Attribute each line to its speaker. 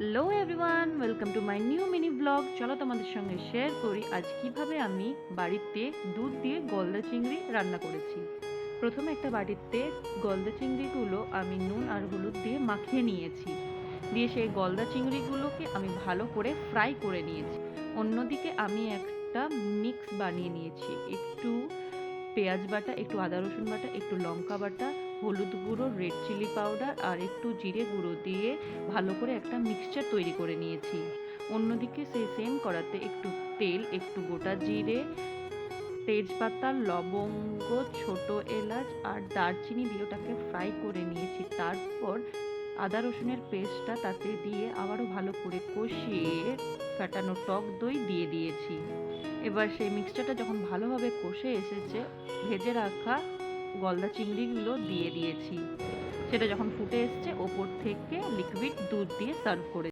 Speaker 1: Hello everyone, welcome to my new mini blog. চলো তোমাদের সঙ্গে শেয়ার করি আজ কিভাবে আমি বাড়িতে দুধ দিয়ে গলদা চিংড়ি রান্না করেছি। প্রথমে একটা বাটিতে গলদা চিংড়িগুলো আমি নুন আর হলুদ দিয়ে মাখিয়ে নিয়েছি। দিয়ে সেই গলদা চিংড়িগুলোকে আমি ভালো করে ফ্রাই করে নিয়েছি। অন্যদিকে আমি একটা মিক্স বানিয়ে নিয়েছি। একটু পেঁয়াজ বাটা, একটু আদা রসুন বাটা, একটু লঙ্কা বাটা, হলুদ গুঁড়ো, রেড চিলি পাউডার আর একটু জিরে গুঁড়ো দিয়ে ভালো করে একটা মিক্সচার তৈরি করে নিয়েছি। অন্যদিকে সেই সেম কড়াতে একটু তেল, একটু গোটা জিরে, তেজপাতা, লবঙ্গ, ছোট এলাচ আর দারচিনি দিয়ে ওটাকে ফ্রাই করে নিয়েছি। তারপর আদা রসুনের পেস্টটা তাতে দিয়ে আবারও ভালো করে কষিয়ে কাটানো টক দই দিয়ে দিয়েছি। এবার সেই মিক্সচারটা যখন ভালোভাবে কষে এসেছে, ভেজে রাখা গলদা চিংড়িগুলো দিয়ে দিয়েছি। সেটা যখন ফুটে এসছে, ওপর থেকে লিকুইড দুধ দিয়ে সার্ভ করে